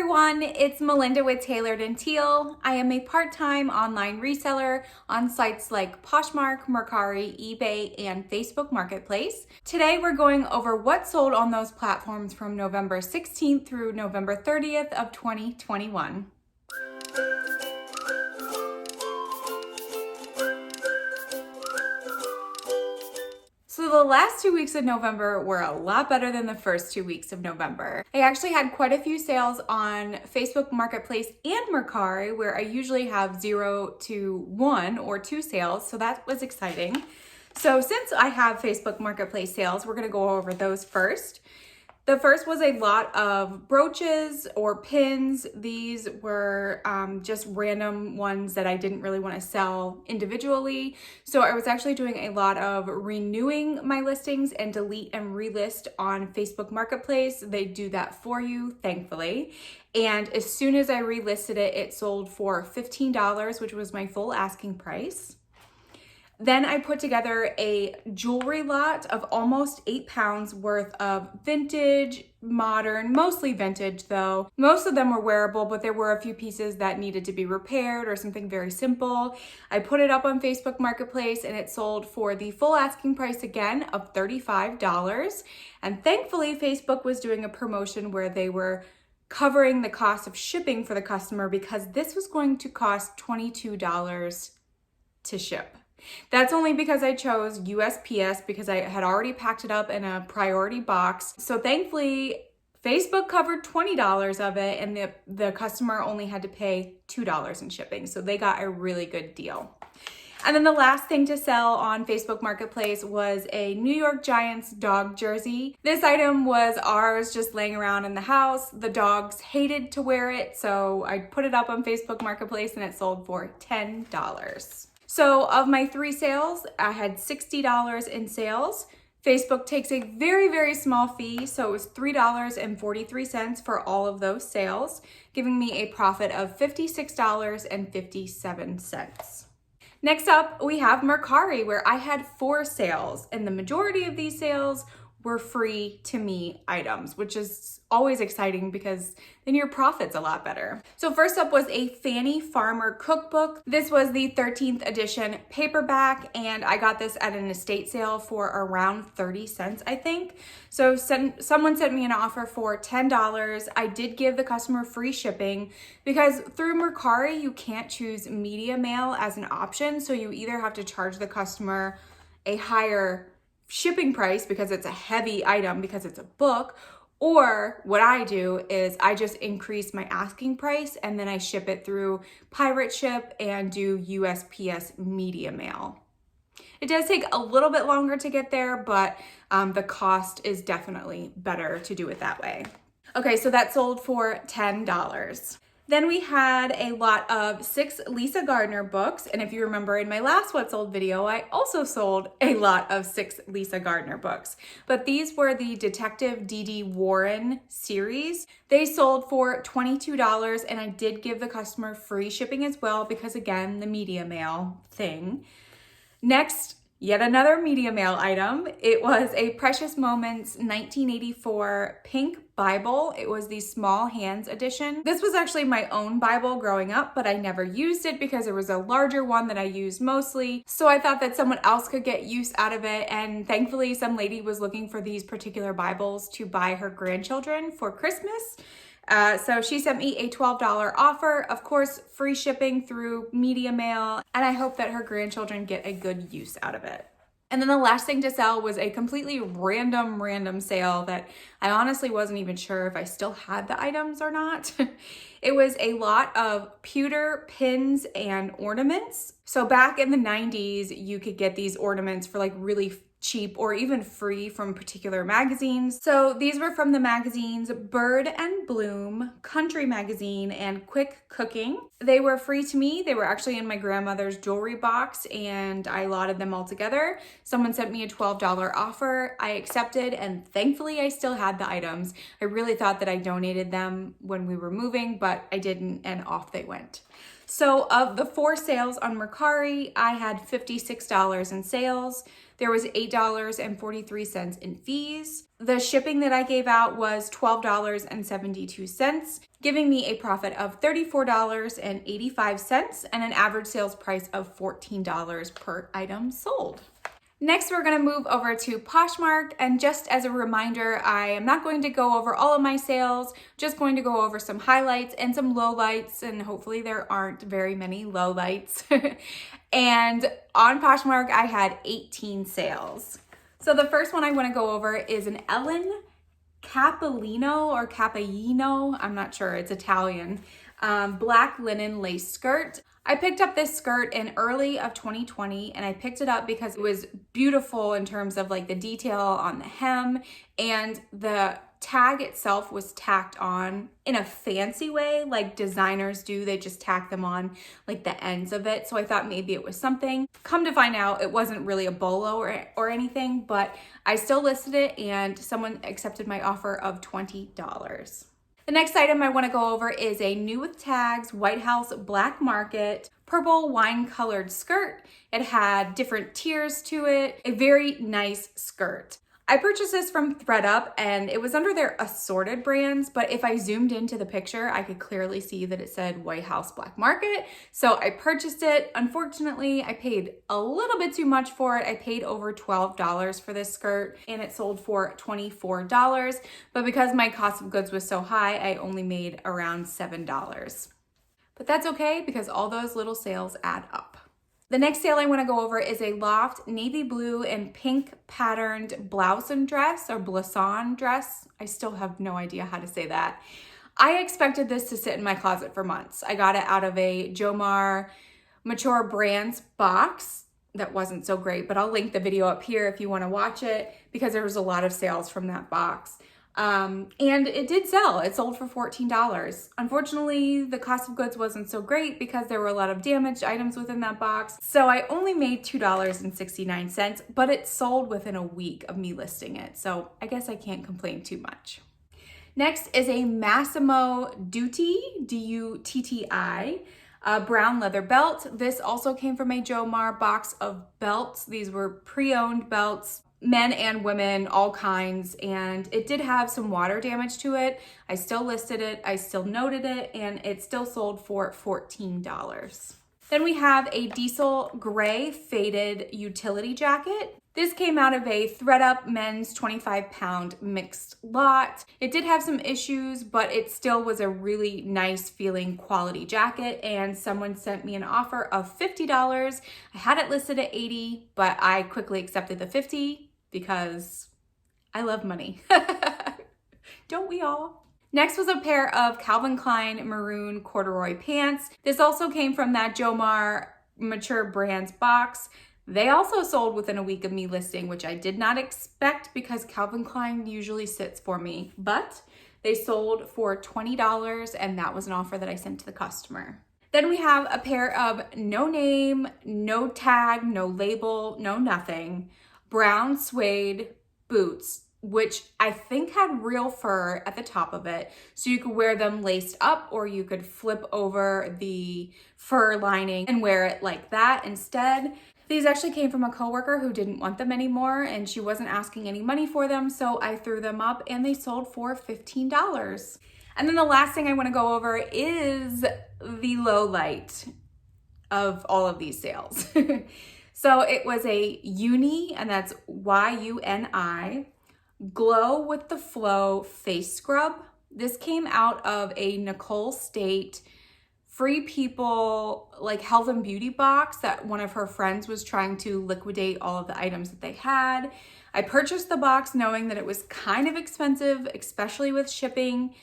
everyone, it's Melinda with Tailored and Teal. I am a part-time online reseller on sites like Poshmark, Mercari, eBay, and Facebook Marketplace. Today we're going over what sold on those platforms from November 16th through November 30th of 2021. So the last 2 weeks of November were a lot better than the first 2 weeks of November. I actually had quite a few sales on Facebook Marketplace and Mercari, where I usually have 0 to 1 or 2 sales, so that was exciting. So since I have Facebook Marketplace sales, we're gonna go over those first. The first was a lot of brooches or pins. These were just random ones that I didn't really want to sell individually. So I was actually doing a lot of renewing my listings and delete and relist on Facebook Marketplace. They do that for you, thankfully. And as soon as I relisted it, it sold for $15, which was my full asking price. Then I put together a jewelry lot of almost 8 pounds worth of vintage, modern, mostly vintage though. Most of them were wearable, but there were a few pieces that needed to be repaired or something very simple. I put it up on Facebook Marketplace and it sold for the full asking price again of $35. And thankfully, Facebook was doing a promotion where they were covering the cost of shipping for the customer because this was going to cost $22 to ship. That's only because I chose USPS because I had already packed it up in a priority box. So thankfully, Facebook covered $20 of it and the customer only had to pay $2 in shipping. So they got a really good deal. And then the last thing to sell on Facebook Marketplace was a New York Giants dog jersey. This item was ours just laying around in the house. The dogs hated to wear it, so I put it up on Facebook Marketplace and it sold for $10. So of my 3 sales, I had $60 in sales. Facebook takes a very, very small fee, so it was $3.43 for all of those sales, giving me a profit of $56.57. Next up, we have Mercari, where I had 4 sales, and the majority of these sales were free to me items, which is always exciting because then your profit's a lot better. So first up was a Fanny Farmer cookbook. This was the 13th edition paperback, and I got this at an estate sale for around 30 cents, I think. So someone sent me an offer for $10. I did give the customer free shipping because through Mercari, you can't choose media mail as an option. So you either have to charge the customer a higher shipping price because it's a heavy item because it's a book, or what I do is I just increase my asking price and then I ship it through pirate ship and do USPS media mail. It does take a little bit longer to get there, but the cost is definitely better to do it that way. Okay, so that sold for $10. Then we had a lot of 6 Lisa Gardner books. And if you remember in my last What Sold video, I also sold a lot of 6 Lisa Gardner books. But these were the Detective D.D. Warren series. They sold for $22 and I did give the customer free shipping as well because again, the media mail thing. Next, yet another media mail item. It was a Precious Moments 1984 pink Bible. It was the Small Hands edition. This was actually my own Bible growing up, but I never used it because there was a larger one that I used mostly. So I thought that someone else could get use out of it. And thankfully, some lady was looking for these particular Bibles to buy her grandchildren for Christmas. So she sent me a $12 offer, of course, free shipping through media mail, and I hope that her grandchildren get a good use out of it. And then the last thing to sell was a completely random sale that I honestly wasn't even sure if I still had the items or not. It was a lot of pewter pins and ornaments. So back in the 90s, you could get these ornaments for like really cheap or even free from particular magazines. So these were from the magazines Bird and Bloom, Country Magazine, and Quick Cooking. They were free to me. They were actually in my grandmother's jewelry box and I allotted them all together. Someone sent me a $12 offer. I accepted and thankfully I still had the items. I really thought that I donated them when we were moving, but I didn't and off they went. So of the 4 sales on Mercari, I had $56 in sales. There was $8.43 in fees. The shipping that I gave out was $12.72, giving me a profit of $34.85 and an average sales price of $14 per item sold. Next, we're gonna move over to Poshmark, and just as a reminder, I am not going to go over all of my sales, just going to go over some highlights and some lowlights, and hopefully there aren't very many lowlights. And on Poshmark, I had 18 sales. So the first one I wanna go over is an Ellen Cappellino or Capellino, I'm not sure, it's Italian, black linen lace skirt. I picked up this skirt in early of 2020, and I picked it up because it was beautiful in terms of like the detail on the hem, and the tag itself was tacked on in a fancy way like designers do. They just tack them on like the ends of it. So I thought maybe it was something. Come to find out, it wasn't really a bolo or anything, but I still listed it and someone accepted my offer of $20. The next item I want to go over is a new with tags White House Black Market purple wine colored skirt. It had different tiers to it, a very nice skirt. I purchased this from ThredUp and it was under their assorted brands, but if I zoomed into the picture, I could clearly see that it said White House Black Market. So I purchased it. Unfortunately, I paid a little bit too much for it. I paid over $12 for this skirt and it sold for $24. But because my cost of goods was so high, I only made around $7. But that's okay because all those little sales add up. The next sale I want to go over is a loft navy blue and pink patterned blouson dress or blouson dress. I still have no idea how to say that. I expected this to sit in my closet for months. I got it out of a Jomar Mature Brands box. That wasn't so great, but I'll link the video up here if you want to watch it because there was a lot of sales from that box. And it did sell. It sold for $14. Unfortunately, the cost of goods wasn't so great because there were a lot of damaged items within that box. So I only made $2.69, but it sold within a week of me listing it. So I guess I can't complain too much. Next is a Massimo Dutti, D-U-T-T-I, brown leather belt. This also came from a Jomar box of belts. These were pre-owned belts, men and women, all kinds, and it did have some water damage to it. I still listed it, I still noted it, and it still sold for $14. Then we have a diesel gray faded utility jacket. This came out of a ThredUp men's 25-pound mixed lot. It did have some issues, but it still was a really nice feeling quality jacket, and someone sent me an offer of $50. I had it listed at $80, but I quickly accepted the $50 because I love money. Don't we all? Next was a pair of Calvin Klein maroon corduroy pants. This also came from that Jomar Mature Brands box. They also sold within a week of me listing, which I did not expect because Calvin Klein usually sits for me, but they sold for $20 and that was an offer that I sent to the customer. Then we have a pair of no name, no tag, no label, no nothing, brown suede boots, which I think had real fur at the top of it. So you could wear them laced up or you could flip over the fur lining and wear it like that instead. These actually came from a coworker who didn't want them anymore and she wasn't asking any money for them. So I threw them up and they sold for $15. And then the last thing I want to go over is the low light of all of these sales. So it was a Uni, and that's Y-U-N-I, Glow with the Flow face scrub. This came out of a Nicole State Free People like health and beauty box that one of her friends was trying to liquidate all of the items that they had. I purchased the box knowing that it was kind of expensive, especially with shipping.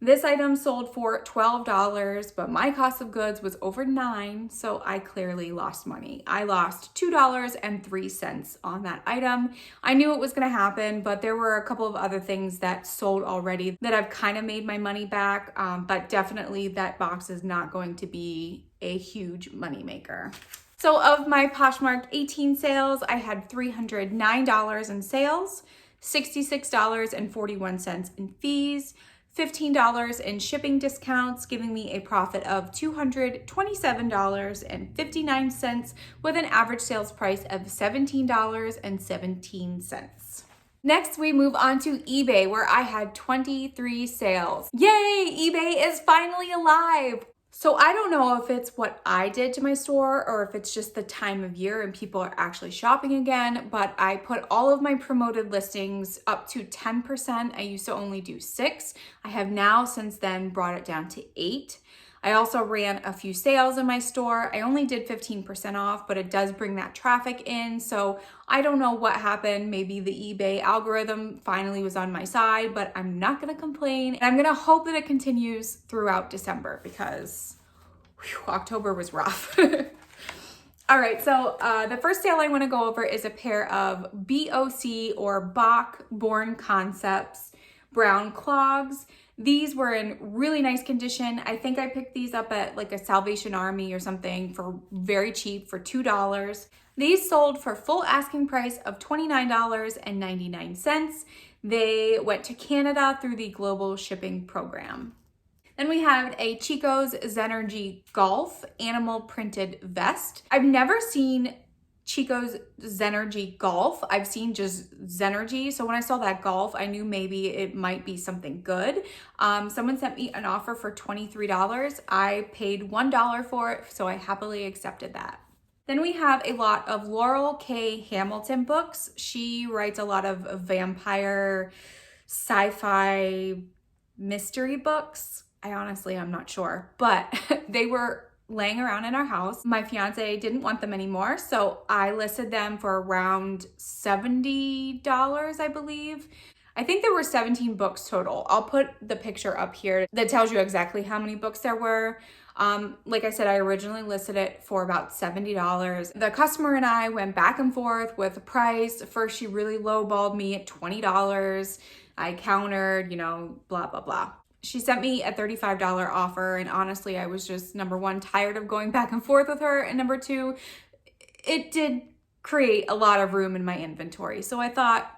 This item sold for $12, but my cost of goods was over $9, so I clearly lost money. I lost $2.03 on that item. I knew it was gonna happen, but there were a couple of other things that sold already that I've kind of made my money back, but definitely that box is not going to be a huge money maker. So of my Poshmark 18 sales, I had $309 in sales, $66.41 in fees, $15 in shipping discounts, giving me a profit of $227.59 with an average sales price of $17.17. Next, we move on to eBay, where I had 23 sales. Yay, eBay is finally alive. So I don't know if it's what I did to my store or if it's just the time of year and people are actually shopping again, but I put all of my promoted listings up to 10%. I used to only do 6. I have now since then brought it down to 8. I also ran a few sales in my store. I only did 15% off, but it does bring that traffic in. So I don't know what happened. Maybe the eBay algorithm finally was on my side, but I'm not gonna complain. And I'm gonna hope that it continues throughout December because October was rough. All right, so the first sale I wanna go over is a pair of BOC or Bach Born Concepts brown clogs. These were in really nice condition. I think I picked these up at like a Salvation Army or something for very cheap, for $2. These sold for full asking price of $29.99. They went to Canada through the global shipping program. Then we have a Chico's Zenergy Golf animal printed vest. I've never seen Chico's Zenergy Golf. I've seen just Zenergy. So when I saw that golf, I knew maybe it might be something good. Someone sent me an offer for $23. I paid $1 for it, so I happily accepted that. Then we have a lot of Laurel K. Hamilton books. She writes a lot of vampire, sci-fi, mystery books. I'm not sure, but they were laying around in our house. My fiance didn't want them anymore, so I listed them for around $70, I believe. I think there were 17 books total. I'll put the picture up here that tells you exactly how many books there were. Like I said, I originally listed it for about $70. The customer and I went back and forth with the price. First, she really lowballed me at $20. I countered, blah, blah, blah. She sent me a $35 offer, and honestly, I was just, number one, tired of going back and forth with her, and number two, it did create a lot of room in my inventory. So I thought,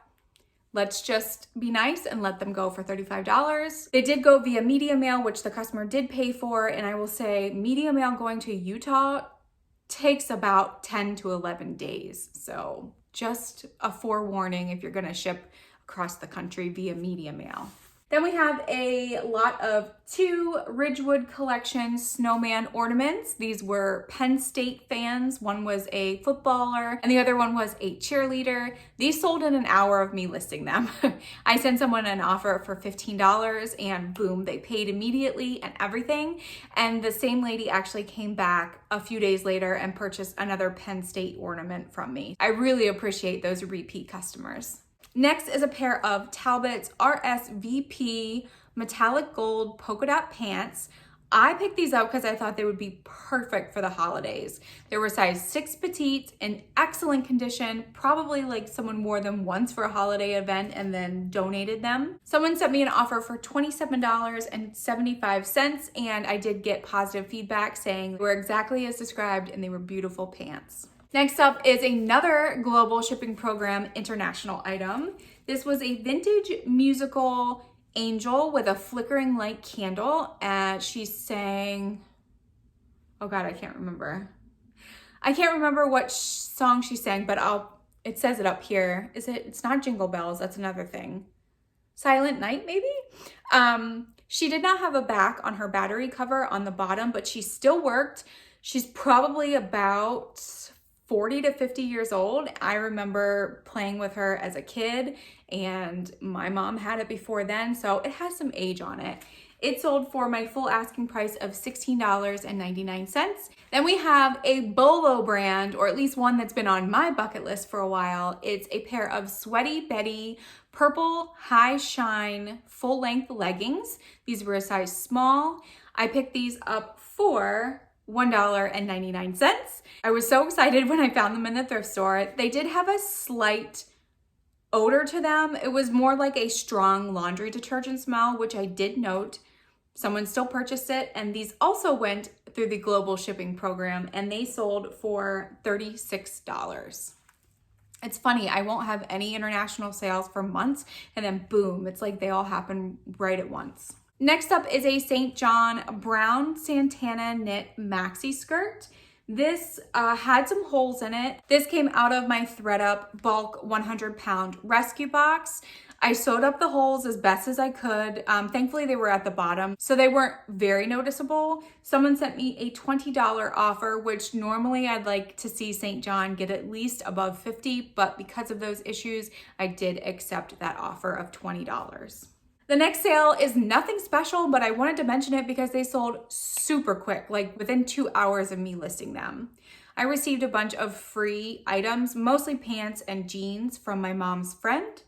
let's just be nice and let them go for $35. They did go via media mail, which the customer did pay for, and I will say media mail going to Utah takes about 10 to 11 days. So just a forewarning if you're gonna ship across the country via media mail. Then we have a lot of 2 Ridgewood Collection snowman ornaments. These were Penn State fans. One was a footballer and the other one was a cheerleader. These sold in an hour of me listing them. I sent someone an offer for $15 and boom, they paid immediately and everything. And the same lady actually came back a few days later and purchased another Penn State ornament from me. I really appreciate those repeat customers. Next is a pair of Talbot's RSVP metallic gold polka dot pants. I picked these up because I thought they would be perfect for the holidays. They were size 6 petite, in excellent condition, probably like someone wore them once for a holiday event and then donated them. Someone sent me an offer for $27.75 and I did get positive feedback saying they were exactly as described and they were beautiful pants. Next up is another global shipping program international item. This was a vintage musical angel with a flickering light candle. She's sang, oh God, I can't remember. I can't remember what song she sang, but it says it up here. It's not Jingle Bells, that's another thing. Silent Night, maybe? She did not have a back on her battery cover on the bottom, but she still worked. She's probably about 40 to 50 years old. I remember playing with her as a kid and my mom had it before then, so it has some age on it. It sold for my full asking price of $16.99. Then we have a Bolo brand, or at least one that's been on my bucket list for a while. It's a pair of Sweaty Betty purple high shine full length leggings. These were a size small. I picked these up for $1.99. I was so excited when I found them in the thrift store. They did have a slight odor to them. It was more like a strong laundry detergent smell, which I did note. Someone still purchased it, and these also went through the global shipping program and they sold for $36. It's funny, I won't have any international sales for months and then boom, it's like they all happen right at once. Next up is a St. John brown Santana knit maxi skirt. This had some holes in it. This came out of my ThredUp bulk 100-pound rescue box. I sewed up the holes as best as I could. Thankfully, they were at the bottom, so they weren't very noticeable. Someone sent me a $20 offer, which normally I'd like to see St. John get at least above $50, but because of those issues, I did accept that offer of $20. The next sale is nothing special, but I wanted to mention it because they sold super quick, like within 2 hours of me listing them. I received a bunch of free items, mostly pants and jeans from my mom's friend.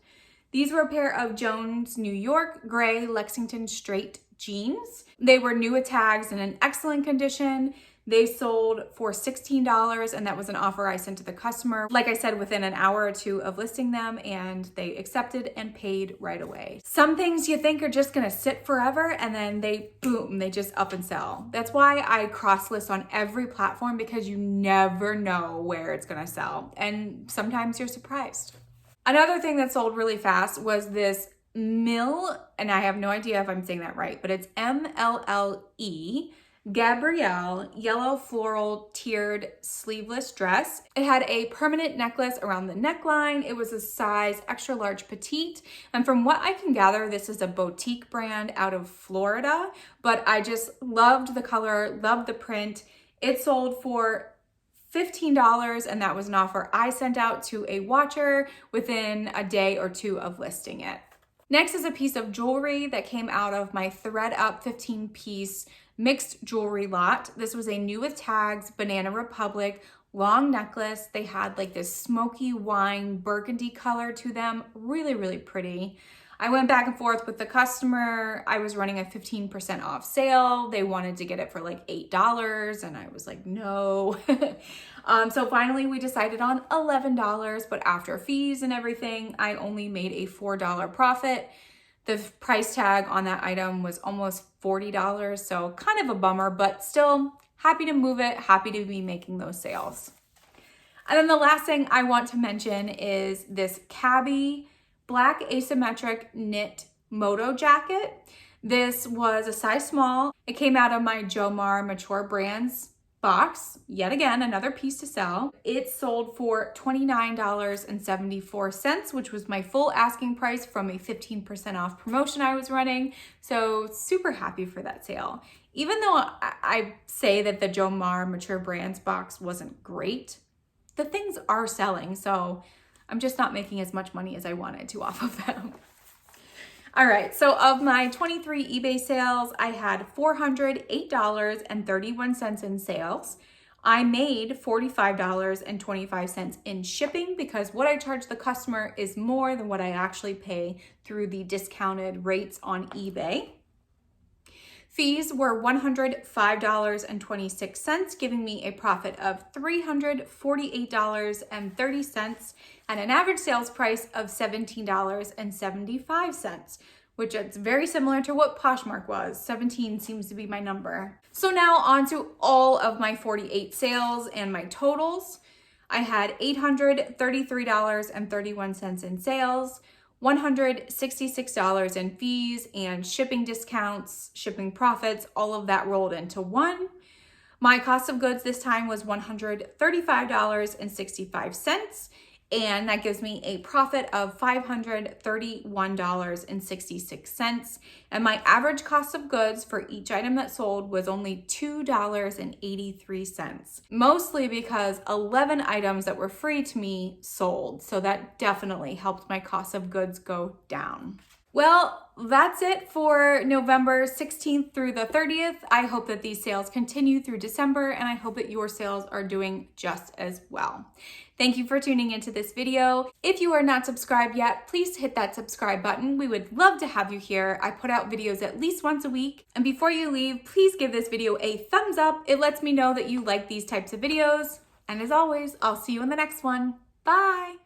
These were a pair of Jones New York gray Lexington straight jeans. They were new with tags and in excellent condition. They sold for $16, and that was an offer I sent to the customer. Like I said, within an hour or two of listing them, and they accepted and paid right away. Some things you think are just gonna sit forever, and then boom, they just up and sell. That's why I cross list on every platform, because you never know where it's gonna sell, and sometimes you're surprised. Another thing that sold really fast was this Mill, and I have no idea if I'm saying that right, but it's MLLE, Gabrielle yellow floral tiered sleeveless dress. It had a permanent necklace around the neckline. It was a size extra large petite. And from what I can gather, this is a boutique brand out of Florida, but I just loved the color, loved the print. It sold for $15, and that was an offer I sent out to a watcher within a day or two of listing it. Next is a piece of jewelry that came out of my ThredUp 15-piece mixed jewelry lot. This was a new with tags, Banana Republic long necklace. They had like this smoky wine burgundy color to them. Really, really pretty. I went back and forth with the customer. I was running a 15% off sale. They wanted to get it for like $8, and I was like, no. So finally we decided on $11, but after fees and everything, I only made a $4 profit. The price tag on that item was almost $40, so kind of a bummer, but still happy to move it, happy to be making those sales. And then the last thing I want to mention is this Cabby black asymmetric knit moto jacket. This was a size small. It came out of my Jomar Mature Brands box. Yet again, another piece to sell. It sold for $29.74, which was my full asking price from a 15% off promotion I was running. So super happy for that sale. Even though I say that the Jomar Mature Brands box wasn't great, the things are selling. So I'm just not making as much money as I wanted to off of them. All right, so of my 23 eBay sales, I had $408.31 in sales. I made $45.25 in shipping because what I charge the customer is more than what I actually pay through the discounted rates on eBay. Fees were $105.26, giving me a profit of $348.30 and an average sales price of $17.75, which is very similar to what Poshmark was. 17 seems to be my number. So now on to all of my 48 sales and my totals. I had $833.31 in sales, $166 in fees and shipping discounts, shipping profits, all of that rolled into one. My cost of goods this time was $135.65, and that gives me a profit of $531.66. And my average cost of goods for each item that sold was only $2.83, mostly because 11 items that were free to me sold. So that definitely helped my cost of goods go down. Well, that's it for November 16th through the 30th. I hope that these sales continue through December, and I hope that your sales are doing just as well. Thank you for tuning into this video. If you are not subscribed yet, please hit that subscribe button. We would love to have you here. I put out videos at least once a week. And before you leave, please give this video a thumbs up. It lets me know that you like these types of videos. And as always, I'll see you in the next one. Bye.